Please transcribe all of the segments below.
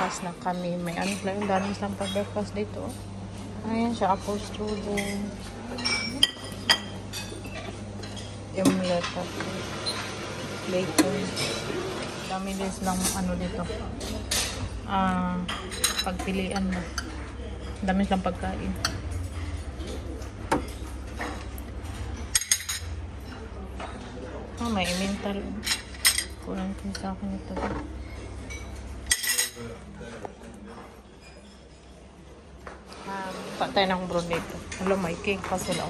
breakfast na kami. May ano lang, dami lang pag-breakfast dito. Ayan siya, apple strudel. Omelette, tapos bacon. Dami din lang ano dito. Pagpilian mo. Dami lang pagkain. May mental. Kulang din sa akin ito. Patay ng brown dito. Alam, may cake pa sila.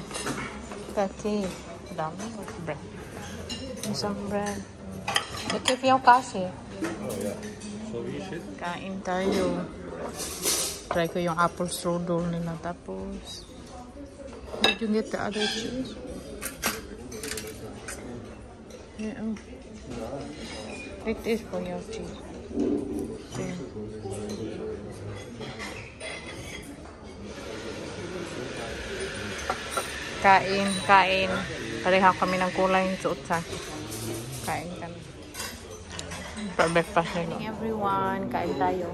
Cake. Dami. Bread. Isang bread. Ito yung kasi. Kain tayo. Try ko yung apple strudel nila. Tapos, did you get the other cheese? Yeah. It is for your cheese. Yeah. Kain. Pareha kami ng kulay ng suot sa. Kain kami. For breakfast nila. Everyone, kain tayo.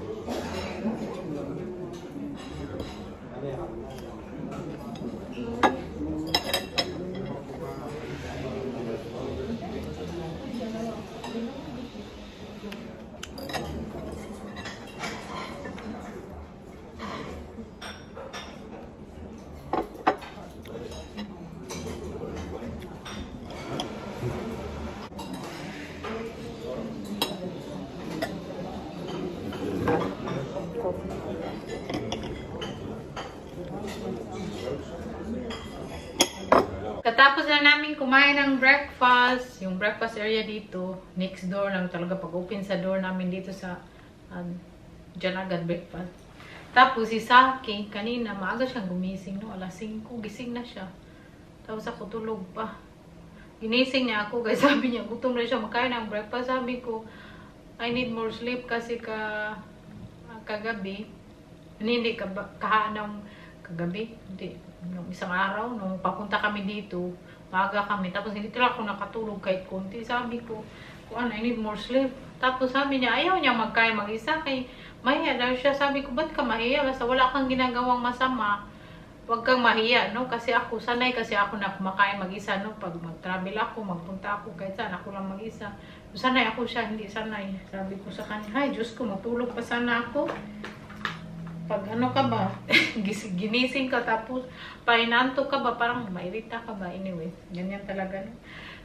Katapos na namin kumain ng breakfast, yung breakfast area dito, next door lang talaga pag-open sa door namin dito sa dyan agad breakfast. Tapos si Saki, kanina maaga siyang gumising, no? Alas 5, gising na siya. Tapos ako tulog pa. Ginising niya ako, guys, sabi niya, gutom na siya makain ng breakfast. Sabi ko, I need more sleep kasi kagabi, hindi kahanang kagabi, hindi, nung isang araw, nung papunta kami dito, maaga kami, tapos hindi talaga ako nakatulog kahit konti. Sabi ko, I need more sleep. Tapos sabi niya, ayaw niya magkain mag-isa, kay mahiya daw siya. Sabi ko, ba't ka mahiya? Basta wala kang ginagawang masama, huwag kang mahiya, no? Kasi ako, sanay kasi ako na kumakain mag-isa, no? Pag mag-travel ako, magpunta ako, kahit saan ako lang mag-isa. Sanay ako siya, hindi sanay. Sabi ko sa kanya, ay, Diyos ko, matulog pa sana ako. Pag ano ka ba, ginising ka, tapos painanto ka ba, parang mairita ka ba. Anyway, ganyan talaga. No?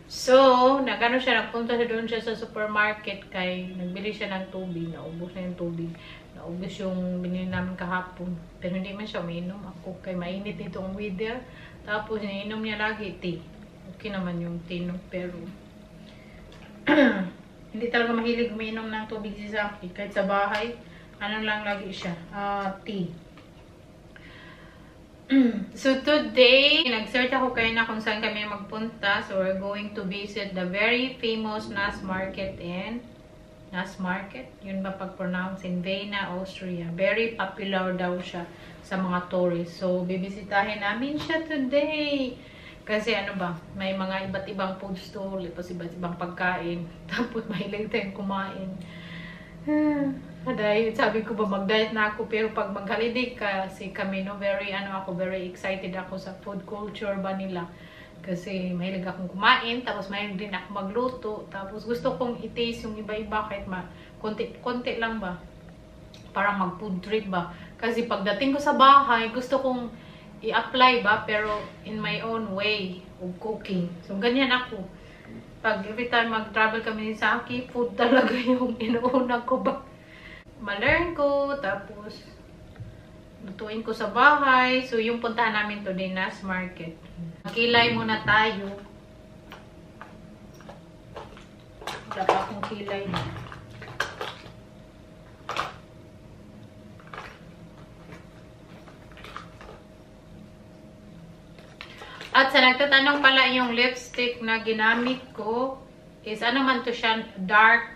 So, nagano siya, nagpunta siya doon siya sa supermarket, kay nagbili siya ng tubig, naubos na yung tubig. Naubos yung binili namin kahapon. Pero hindi man siya uminom. Ako, kay mainit dito ang weather. Tapos, iniinom niya lagi tea. Okay naman yung tea, no? Pero, hindi talaga mahilig uminom ng tubig si Saki. Kahit sa bahay, ano lang lagi siya, tea. So today, nag-search ako kayo na kung saan kami magpunta. So we're going to visit the very famous Nass Market in Nass Market. Yun ba pag-pronounce? In Vienna, Austria. Very popular daw siya sa mga tourists. So bibisitahin namin siya today. Kasi ano ba, may mga iba't ibang food stall, tapos iba't ibang pagkain. Tapos mahilig tayong kumain. Dahil sabi ko ba mag-diet na ako, pero pag mag-holiday kasi kami, no, very excited ako sa food culture ba nila. Kasi mahilig akong kumain, tapos mahilig din ako magluto, tapos gusto kong i-taste yung iba-iba kahit konti lang ba. Para mag-food trip ba. Kasi pagdating ko sa bahay, gusto kong i-apply ba, pero in my own way of cooking. So ganyan ako. Pag every time mag-travel kami ni Saki, food talaga yung inuuna ko ba. Ma-learn ko, tapos lutuin ko sa bahay. So, yung puntahan namin today, Nass Market. Kilay muna tayo. Wala pa akong kilay. At sa nagtatanong pala yung lipstick na ginamit ko is ano man to siya, dark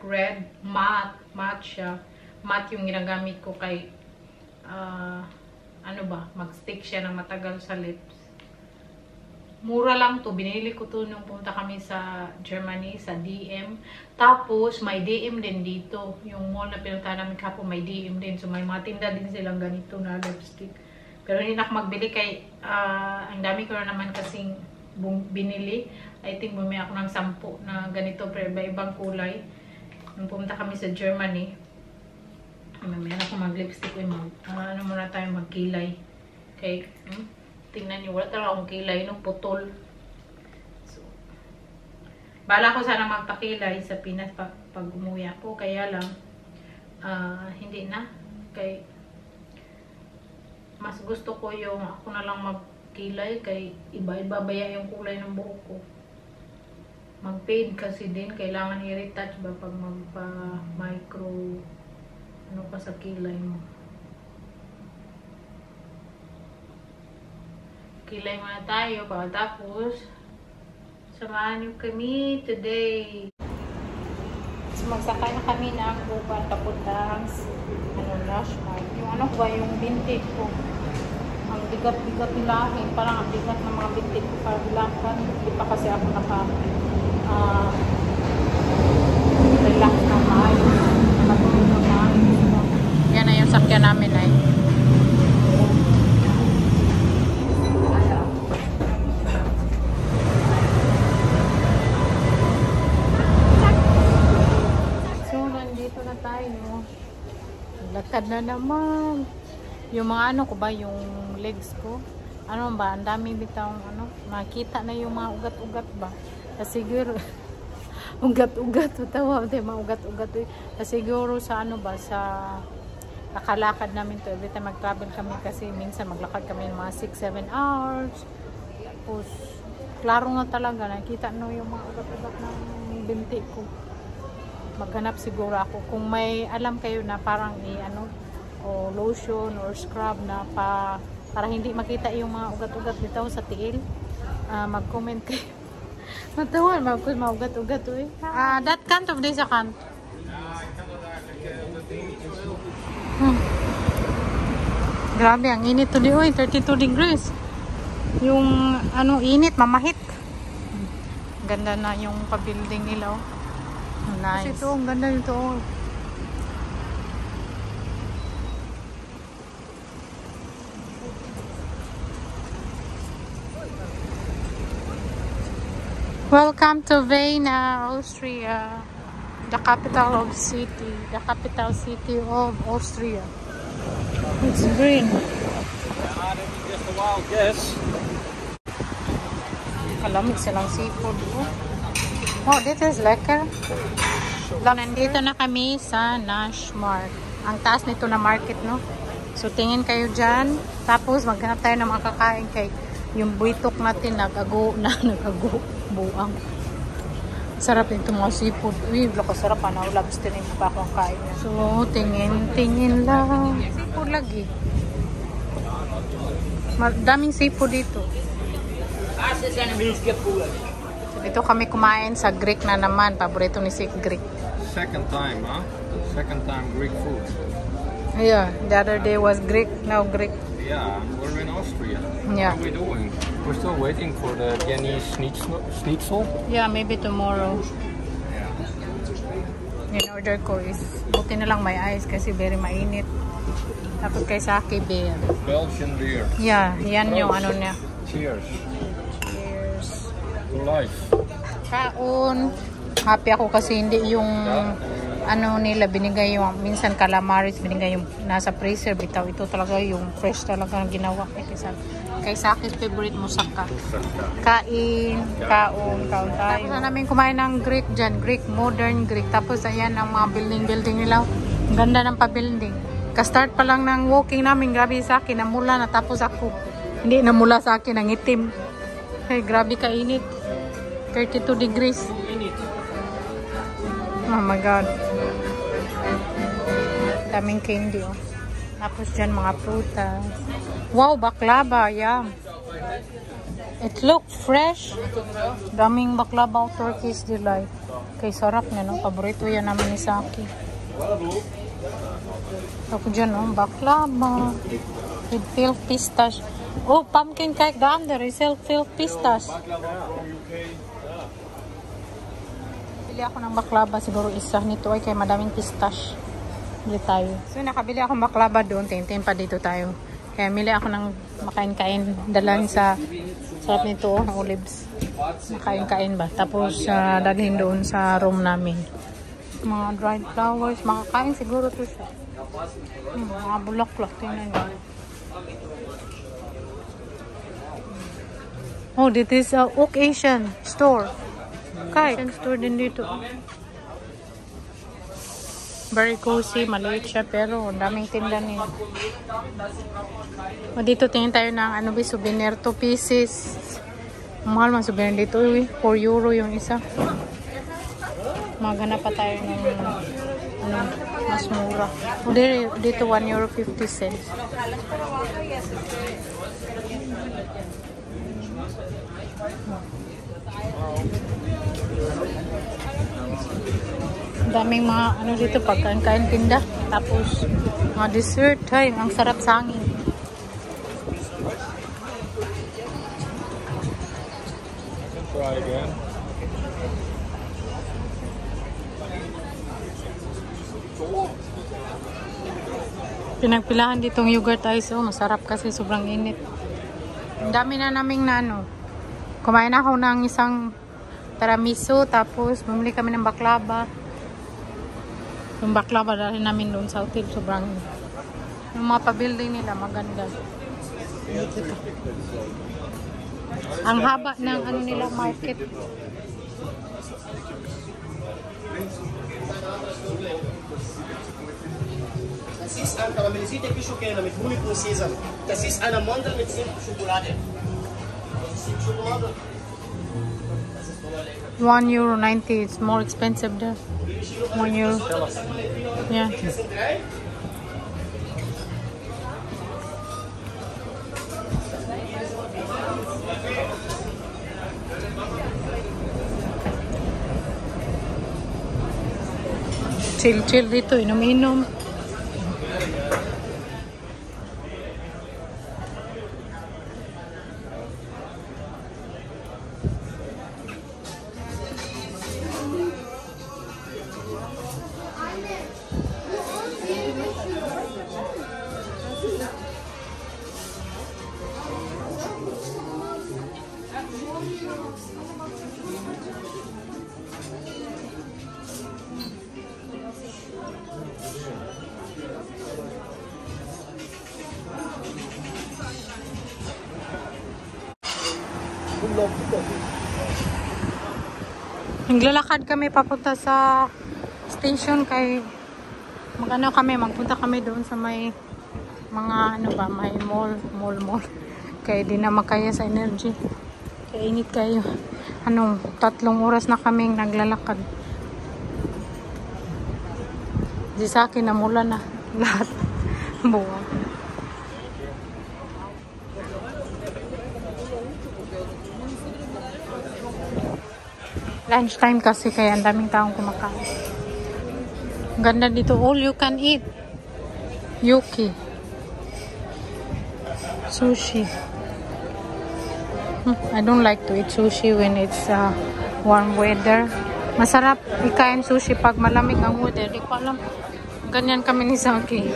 red, matte siya. Matte yung ginagamit ko kay ano ba, mag-stick siya ng matagal sa lips. Mura lang to. Binili ko to nung pumunta kami sa Germany, sa DM. Tapos, may DM din dito. Yung mall na pinuntahan namin kapon, may DM din. So, may mga tinda din silang ganito na lipstick. Pero hindi na ako magbili kay, ang dami ko na naman kasing binili. I think bumili ako ng 10 na ganito, pero iba-ibang kulay. Nung pumunta kami sa Germany, mamaya ako mag-lipstick. Ano muna tayo, magkilay. Okay? Tingnan nyo, wala talaga akong kilay nung putol. So, bala ko sana magpakilay sa Pinas pag umuwi ako. Kaya lang, hindi na. Kay, mas gusto ko yung ako na lang magkilay. Kay iba-iba baya yung kulay ng buhok ko. Mag-fade kasi din. Kailangan i-retouch ba pag magpa-micro ano pa sa kilay mo. Kilay muna tayo pagkatapos samahan niyo kami today. So, magsakay na kami ng upan papuntang Nashmart. Yung ano ba, yung binti ko. Ang bigat-bigat nilahin. Parang ang bigat ng mga binti ko para bilakan. Hindi pa kasi ako relax na maayos. Nakatulog na maayos. Yan na yung sakyan namin ay. Lakad na naman. Yung mga ano ko ba, yung legs ko. Ano ba, ang dami bitang ano, makita na yung mga ugat-ugat ba. Kasi siguro, ugat-ugat, tawa, mga ugat-ugat. Kasi siguro sa ano ba, sa nakalakad namin to. Every time mag-travel kami kasi minsan maglakad kami ng mga 6-7 hours. Tapos, klaro nga talaga, nakita no yung mga ugat-ugat ng binti ko. Maghanap siguro ako kung may alam kayo na parang o lotion or scrub na para hindi makita yung mga ugat-ugat dito sa tiil. Mag-comment kayo. Matawan, mga ugat-ugat to eh. That can't of this account. Grabe, ang init to di oy, 32 degrees. Yung init, mamahit. Ganda na yung pa-building nila oh. Nice. Kasi ito, ang ganda nito. Welcome to Vienna, Austria. The capital of city. The capital city of Austria. It's green. Just a wild guess. Kalamig silang seafood. Oh, this is lekker. Nandito na kami sa Nashmart. Ang taas nito na market, no? So, tingin kayo dyan. Tapos, maghanap tayo ng mga kakain kay yung buitok natin nag-ago buang. Sarap nito mga seafood. Uy, lakasarap pa na. Lobster rin pa akong kain. So, tingin lang. Seafood lagi. Daming seafood dito. Dito kami kumain sa Greek na naman. Paborito ni Sik Greek. Second time, huh? Second time Greek food. Yeah, the other day was Greek, now Greek. Yeah, we're in Austria. Yeah. What are we doing? We're still waiting for the Viennese schnitzel. Yeah, maybe tomorrow. Yeah. In order ko is, buti na lang may ice kasi very mainit. Tapos kay sake beer. Belgian beer. Yeah, yan yung ano niya. Cheers. Cheers. To life. Kaon. Happy ako kasi hindi yung nila binigay yung minsan calamaris binigay yung nasa freezer bitaw. Ito talaga yung fresh talaga ang ginawa kay sa akin favorite musaka. Kain, kaon tayo. Tapos na namin kumain ng Greek dyan, Greek, modern Greek. Tapos ayan ang mga building nila. Ang ganda ng pa-building. Ka-start pa lang ng walking namin, grabe sa akin, namula na tapos ako. Hindi namula sa akin ang itim. Ay, grabe kainit. 32 degrees. Oh my God. Daming candy, oh. Tapos dyan, mga prutas. Wow, baklava, yeah. It looks fresh. Daming baklava, Turkish delight. Kay sarap na, no? Paborito yan namin ni Saki. Tapos dyan, oh, baklava. With filled pistache. Oh, pumpkin cake down there. Silk pistas. Bili ako ng baklava. Siguro isa nito ay kay madaming pistache. Bili tayo. So, nakabili akong baklava doon. Tingin pa dito tayo. Kaya mili ako ng makain-kain. Dalhin sa sarap nito, olives. Makain-kain ba? Tapos, dalhin doon sa room namin. Mga dried flowers. Makakain siguro to siya. Mga bulaklak. Tingnan nyo. Oh, this is a Oak Asian store. Asian store din dito. Very cozy, maliit siya pero daming tinda nila. O dito tingin tayo ng ano ba, souvenir, 2 pieces. Mahal man souvenir dito, 4 euro yung isa. Maghanap pa tayo ng ano, mas mura. O dito 1 euro 50 cents. Daming mga ano dito, pagkain-kain tinda. Tapos mga dessert, ay, ang sarap sa hangin. Try again. Pinagpilahan ditong yogurt ice, oh, masarap kasi sobrang init. Ang dami na naming na ano. Kumain ako ng isang tiramisu, tapos bumili kami ng baklava. Yung baklava dahil namin doon sa hotel, sobrang yung mga pa-building nila maganda. Ang haba ng ano nila market. Das ist ein karamellisierte Küchenkerne mit Honig und Sesam. Das ist eine Mandel mit Zimt und Schokolade. Das ist Schokolade. 1 euro 90, it's more expensive there. 1 euro. Yeah. Das sind 3. Chill dito, inom-inom. Naglalakad kami papunta sa station kay magpunta kami doon sa may mga ano ba, may mall. Kaya di na makaya sa energy. Kaya init kayo. 3 oras na kaming naglalakad. Di sa akin namula na lahat. Buwan. Lunchtime kasi kaya ang daming taong kumakain. Ganda dito, all you can eat. Yuki. Sushi. I don't like to eat sushi when it's warm weather. Masarap ikain sushi pag malamig ang weather. Di ko alam. Ganyan kami ni Saki.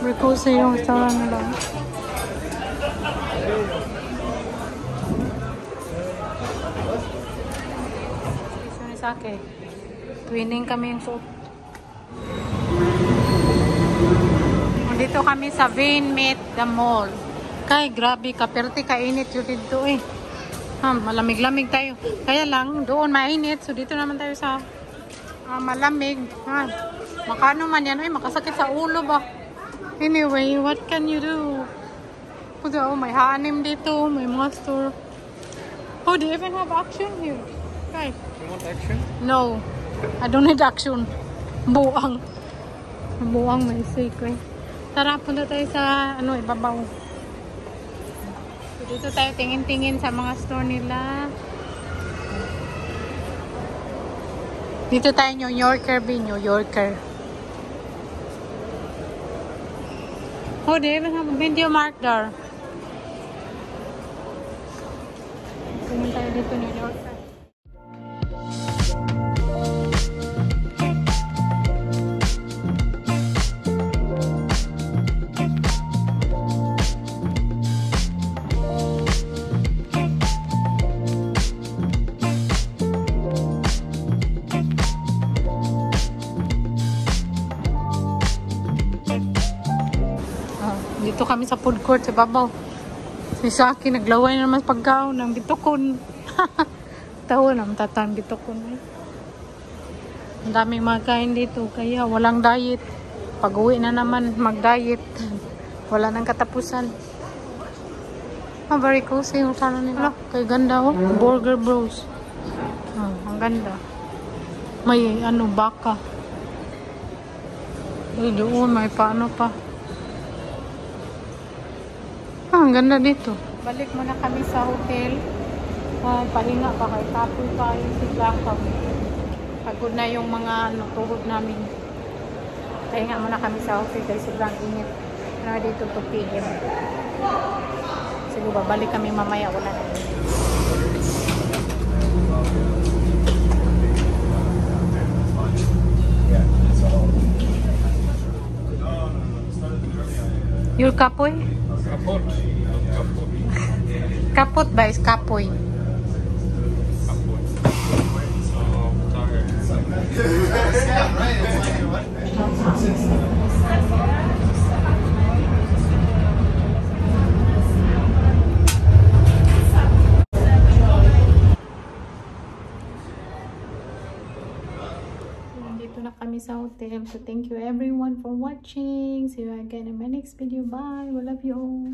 Recozy yung restaurant nila. Gusto ni Saki. Twinning kami yung suot. Dito kami sa Vane Meet the Mall. Kay, grabe, kaperte, kainit yun dito eh. Malamig-lamig tayo. Kaya lang, doon mainit. So, dito naman tayo sa malamig. Makano man yan. Ay, makasakit sa ulo ba? Anyway, what can you do? Oh, may hanim dito. May mga store. Oh, they even have action here. Okay. You want action? No. I don't need action. Buang. Buang may secret. Tara, punta tayo sa ibabaw. So, dito tayo tingin-tingin sa mga store nila. Dito tayo New Yorker, New Yorker. Oh, they even have a video mark there. Tingin tayo dito New Yorker. Dito kami sa food court sa babaw. Si Saki naglaway na naman pagkaon ng bitokon. Tawa na matatan bitokon. Ang daming magkain dito kaya walang diet. Pag-uwi na naman mag-diet. Wala nang katapusan. Very cozy yung sana nila. Kay ganda oh. Burger Bros. Ang ganda. May baka. Ay, doon may paano pa. Ang ganda dito. Balik muna kami sa hotel. Pahinga pa kay tapoy pa yung siglakaw. Pagod na yung mga tuhod namin. Pahinga muna kami sa hotel dahil sobrang init. Na dito 2 PM. Siguro babalik kami mamaya. Wala na. Your kapoy? Kapot. Kapot. Kapot ba is kapoy? Kapot. Oh, tired. Dito na kami sa hotel. So thank you everyone for watching. See you again in my next video. Bye. We love you all.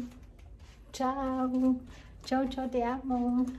Ciao. Ciao, ciao, te amo.